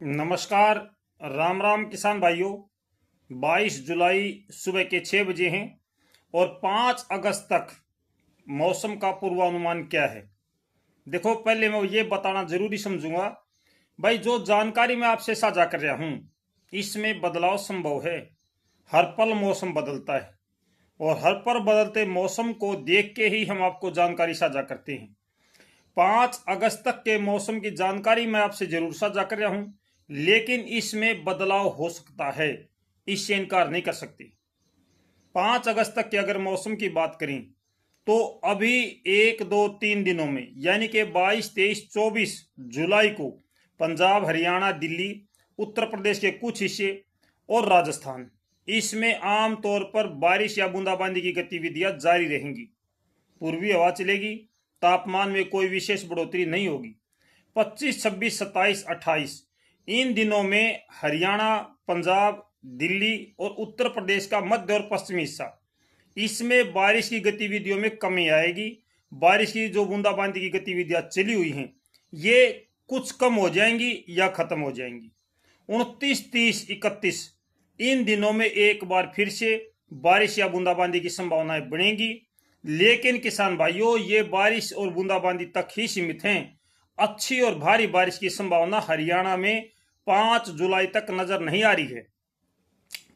नमस्कार। राम राम किसान भाइयों। 22 जुलाई सुबह के 6 बजे हैं और 5 अगस्त तक मौसम का पूर्वानुमान क्या है। देखो, पहले मैं ये बताना जरूरी समझूंगा भाई, जो जानकारी मैं आपसे साझा कर रहा हूँ इसमें बदलाव संभव है। हर पल मौसम बदलता है और हर पल बदलते मौसम को देख के ही हम आपको जानकारी साझा करते हैं। 5 अगस्त तक के मौसम की जानकारी मैं आपसे जरूर साझा कर रहा हूं, लेकिन इसमें बदलाव हो सकता है, इससे इनकार नहीं कर सकते। 5 अगस्त तक के अगर मौसम की बात करें तो अभी 1 2 3 दिनों में यानी कि 22 23 24 जुलाई को पंजाब, हरियाणा, दिल्ली, उत्तर प्रदेश के कुछ हिस्से और राजस्थान, इसमें आमतौर पर बारिश या बूंदाबांदी की गतिविधियां जारी रहेंगी। पूर्वी हवा चलेगी, तापमान में कोई विशेष बढ़ोतरी नहीं होगी। 25 26 27 28 इन दिनों में हरियाणा, पंजाब, दिल्ली और उत्तर प्रदेश का मध्य और पश्चिमी हिस्सा, इसमें बारिश की गतिविधियों में कमी आएगी। बारिश की जो बूंदाबांदी की गतिविधियां चली हुई हैं ये कुछ कम हो जाएंगी या खत्म हो जाएंगी। 29 30 31 इन दिनों में एक बार फिर से बारिश या बूंदाबांदी की संभावनाएं बढ़ेंगी, लेकिन किसान भाइयों ये बारिश और बूंदाबांदी तक ही सीमित हैं। अच्छी और भारी बारिश की संभावना हरियाणा में 5 जुलाई तक नजर नहीं आ रही है।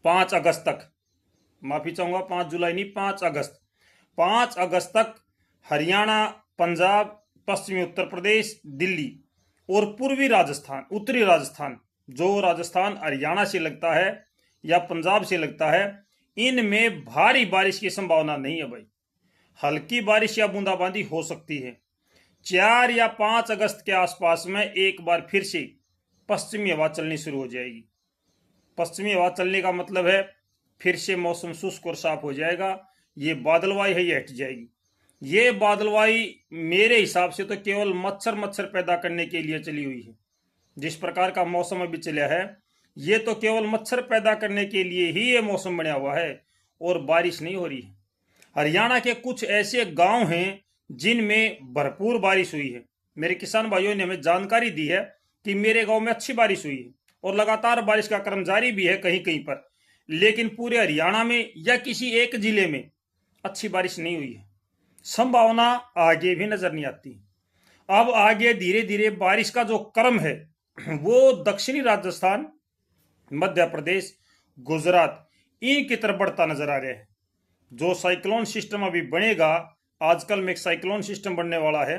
5 अगस्त तक, माफी चाहूंगा, 5 जुलाई नहीं, 5 अगस्त। 5 अगस्त तक हरियाणा, पंजाब, पश्चिमी उत्तर प्रदेश, दिल्ली और पूर्वी राजस्थान, उत्तरी राजस्थान, जो राजस्थान हरियाणा से लगता है या पंजाब से लगता है, इनमें भारी बारिश की संभावना नहीं है भाई। हल्की बारिश या बूंदाबांदी हो सकती है। 4 या 5 अगस्त के आसपास में एक बार फिर से पश्चिमी हवा चलनी शुरू हो जाएगी। पश्चिमी हवा चलने का मतलब है फिर से मौसम शुष्क और साफ हो जाएगा। ये बादलवाई है, ये हट जाएगी। ये बादलवाई मेरे हिसाब से तो केवल मच्छर मच्छर पैदा करने के लिए चली हुई है। जिस प्रकार का मौसम अभी चला है ये तो केवल मच्छर पैदा करने के लिए ही ये मौसम बना हुआ है और बारिश नहीं हो रही है। हरियाणा के कुछ ऐसे गांव हैं जिनमें भरपूर बारिश हुई है। मेरे किसान भाइयों ने हमें जानकारी दी है कि मेरे गांव में अच्छी बारिश हुई है और लगातार बारिश का क्रम जारी भी है कहीं कहीं पर, लेकिन पूरे हरियाणा में या किसी एक जिले में अच्छी बारिश नहीं हुई है। संभावना आगे भी नजर नहीं आती। अब आगे धीरे धीरे बारिश का जो क्रम है वो दक्षिणी राजस्थान, मध्य प्रदेश, गुजरात इनकी तरफ बढ़ता नजर आ रहा है। जो साइक्लोन सिस्टम अभी बनेगा, आजकल में एक साइक्लोन सिस्टम बनने वाला है,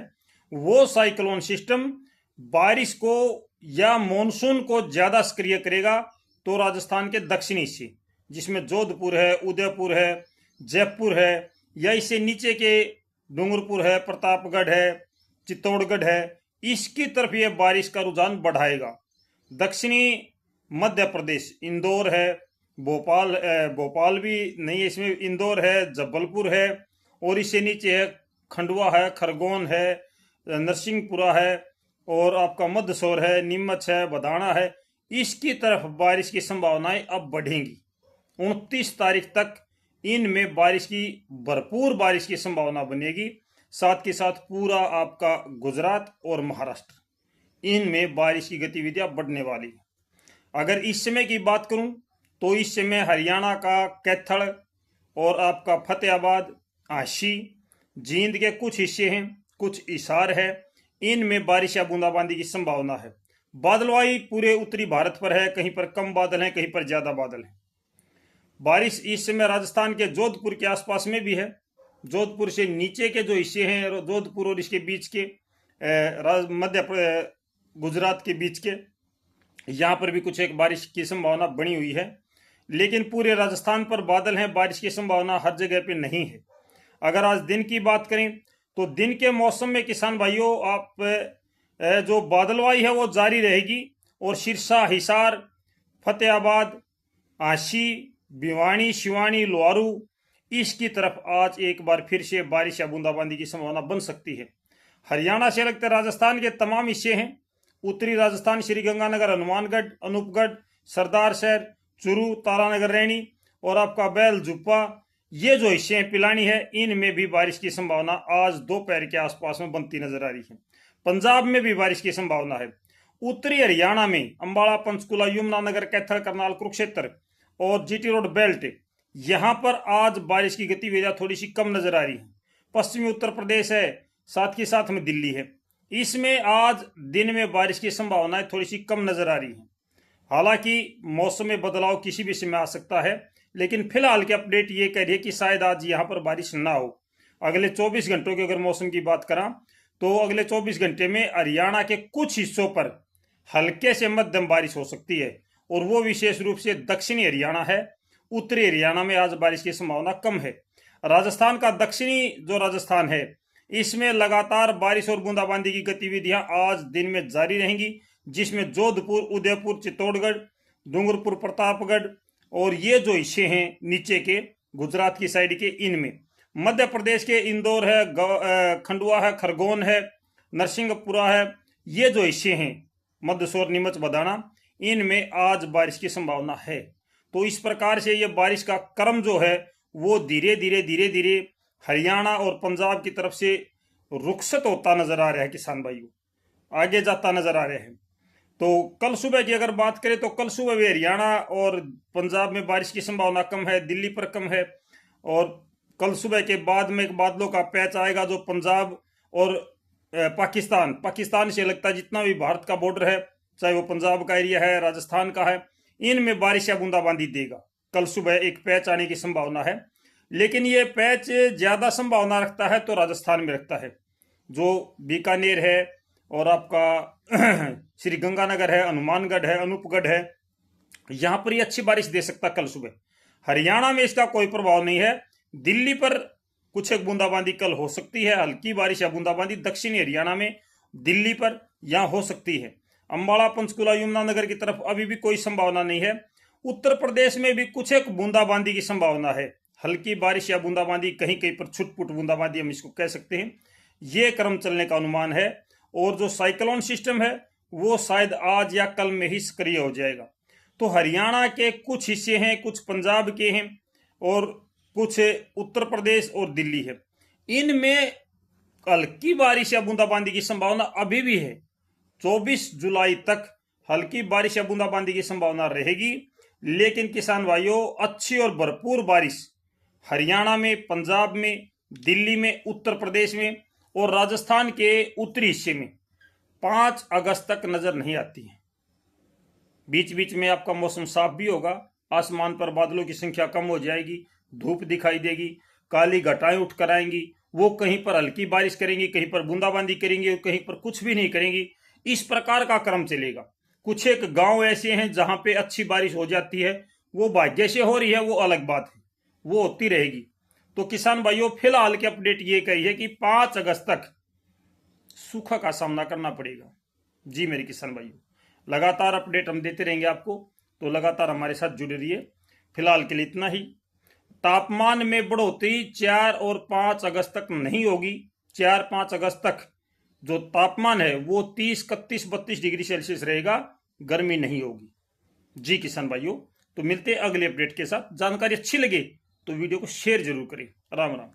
वो साइक्लोन सिस्टम बारिश को या मॉनसून को ज्यादा सक्रिय करेगा। तो राजस्थान के दक्षिणी हिस्से जिसमें जोधपुर है, उदयपुर है, जयपुर है, या इससे नीचे के डूंगरपुर है, प्रतापगढ़ है, चित्तौड़गढ़ है, इसकी तरफ ये बारिश का रुझान बढ़ाएगा। दक्षिणी मध्य प्रदेश, इंदौर है, भोपाल भी नहीं है, इसमें इंदौर है, जबलपुर है, और इससे नीचे है खंडवा है, खरगोन है, नरसिंहपुरा है, और आपका मंदसौर है, नीमच है, बदाना है, इसकी तरफ बारिश की संभावनाएं अब बढ़ेंगी। 29 तारीख तक इनमें बारिश की, भरपूर बारिश की संभावना बनेगी। साथ के साथ पूरा आपका गुजरात और महाराष्ट्र, इनमें बारिश की गतिविधियां बढ़ने वाली है। अगर इस समय की बात करूं तो इस समय हरियाणा का कैथल और आपका फतेहाबाद, आशी, जींद के कुछ हिस्से हैं, कुछ हिसार है, इनमें बारिश या बूंदाबांदी की संभावना है। बादलवाई पूरे उत्तरी भारत पर है, कहीं पर कम बादल हैं, कहीं पर ज्यादा बादल हैं। बारिश इस समय राजस्थान के जोधपुर के आसपास में भी है। जोधपुर से नीचे के जो हिस्से हैं, जोधपुर और इसके बीच के मध्य गुजरात के बीच के, यहाँ पर भी कुछ एक बारिश की संभावना बनी हुई है, लेकिन पूरे राजस्थान पर बादल हैं, बारिश की संभावना हर जगह पे नहीं है। अगर आज दिन की बात करें तो दिन के मौसम में किसान भाइयों, आप जो बादलवाई है वो जारी रहेगी और सिरसा, हिसार, फतेहाबाद, आशी, भिवानी, शिवानी, लोहारू, इसकी तरफ आज एक बार फिर से बारिश या बूंदाबांदी की संभावना बन सकती है। हरियाणा से लगते राजस्थान के तमाम हिस्से हैं, उत्तरी राजस्थान, श्रीगंगानगर, हनुमानगढ़, अनूपगढ़, सरदार शहर, चुरू, तारानगर, रैनी और आपका बैल, जुप्पा, ये जो हिस्से हैं, पिलानी है, इनमें भी बारिश की संभावना आज दोपहर के आसपास में बनती नजर आ रही है। पंजाब में भी बारिश की संभावना है उत्तरी हरियाणा में अंबाला, पंचकुला, यमुनानगर, कैथल, करनाल, कुरुक्षेत्र और जीटी रोड बेल्ट, यहां पर आज बारिश की गतिविधियां थोड़ी सी कम नजर आ रही है। पश्चिमी उत्तर प्रदेश है, साथ के साथ में दिल्ली है, इसमें आज दिन में बारिश की संभावनाएं थोड़ी सी कम नजर आ रही है। हालांकि मौसम में बदलाव किसी भी समय आ सकता है, लेकिन फिलहाल की अपडेट ये कह रही है कि शायद आज यहाँ पर बारिश ना हो। अगले 24 घंटों की अगर मौसम की बात करा तो अगले 24 घंटे में हरियाणा के कुछ हिस्सों पर हल्के से मध्यम बारिश हो सकती है, और वो विशेष रूप से दक्षिणी हरियाणा है। उत्तरी हरियाणा में आज बारिश की संभावना कम है। राजस्थान का दक्षिणी जो राजस्थान है, इसमें लगातार बारिश और बूंदाबांदी की गतिविधियां आज दिन में जारी रहेंगी, जिसमें जोधपुर, उदयपुर, चित्तौड़गढ़, डूंगरपुर, प्रतापगढ़ और ये जो हिस्से हैं नीचे के गुजरात की साइड के, इनमें मध्य प्रदेश के इंदौर है, खंडवा है, खरगोन है, नरसिंहपुरा है, ये जो हिस्से हैं मदसौर, नीमच, बदाना, इनमें आज बारिश की संभावना है। तो इस प्रकार से ये बारिश का क्रम जो है वो धीरे धीरे हरियाणा और पंजाब की तरफ से रुखसत होता नजर आ रहा है। किसान भाइयों, आगे जाता नजर आ रहे हैं। तो कल सुबह की अगर बात करें तो कल सुबह भी हरियाणा और पंजाब में बारिश की संभावना कम है, दिल्ली पर कम है, और कल सुबह के बाद में एक बादलों का पैच आएगा जो पंजाब और पाकिस्तान से लगता है, जितना भी भारत का बॉर्डर है, चाहे वो पंजाब का एरिया है, राजस्थान का है, इनमें बारिश या बूंदाबांदी देगा। कल सुबह एक पैच आने की संभावना है, लेकिन ये पैच ज्यादा संभावना रखता है तो राजस्थान में रखता है, जो बीकानेर है और आपका श्री गंगानगर है, हनुमानगढ़ है, अनूपगढ़ है, यहां पर ये अच्छी बारिश दे सकता है कल सुबह। हरियाणा में इसका कोई प्रभाव नहीं है। दिल्ली पर कुछ एक बूंदाबांदी कल हो सकती है, हल्की बारिश या बूंदाबांदी दक्षिणी हरियाणा में, दिल्ली पर यहां हो सकती है। अंबाला, पंचकुला, यमुनानगर की तरफ अभी भी कोई संभावना नहीं है। उत्तर प्रदेश में भी कुछ एक बूंदाबांदी की संभावना है, हल्की बारिश या बूंदाबांदी, कहीं कहीं पर छुटपुट बूंदाबांदी हम इसको कह सकते हैं। ये क्रम चलने का अनुमान है, और जो साइक्लोन सिस्टम है वो शायद आज या कल में ही सक्रिय हो जाएगा। तो हरियाणा के कुछ हिस्से हैं, कुछ पंजाब के हैं, और कुछ उत्तर प्रदेश और दिल्ली है, इनमें हल्की बारिश या बूंदाबांदी की संभावना अभी भी है। 24 जुलाई तक हल्की बारिश या बूंदाबांदी की संभावना रहेगी, लेकिन किसान भाइयों अच्छी और भरपूर बारिश हरियाणा में, पंजाब में, दिल्ली में, उत्तर प्रदेश में और राजस्थान के उत्तरी हिस्से में 5 अगस्त तक नजर नहीं आती है। बीच बीच में आपका मौसम साफ भी होगा, आसमान पर बादलों की संख्या कम हो जाएगी, धूप दिखाई देगी, काली घटाएं उठ कर आएंगी, वो कहीं पर हल्की बारिश करेंगी, कहीं पर बूंदाबांदी करेंगी और कहीं पर कुछ भी नहीं करेंगी। इस प्रकार का क्रम चलेगा। कुछ एक गांव ऐसे हैं जहां पे अच्छी बारिश हो जाती है, वो भाग्य से हो रही है, वो अलग बात है, वो होती रहेगी। तो किसान भाइयों, फिलहाल की अपडेट ये कही है कि 5 अगस्त तक सूखा का सामना करना पड़ेगा। जी मेरे किसान भाइयों, लगातार अपडेट हम देते रहेंगे आपको, तो लगातार हमारे साथ जुड़े रहिए। फिलहाल के लिए इतना ही। तापमान में बढ़ोतरी 4 और 5 अगस्त तक नहीं होगी। 4-5 अगस्त तक जो तापमान है वो 30, 31, 32 डिग्री सेल्सियस रहेगा, गर्मी नहीं होगी। जी किसान भाइयों, तो मिलते हैं अगले अपडेट के साथ। जानकारी अच्छी लगे तो वीडियो को शेयर जरूर करें। राम राम।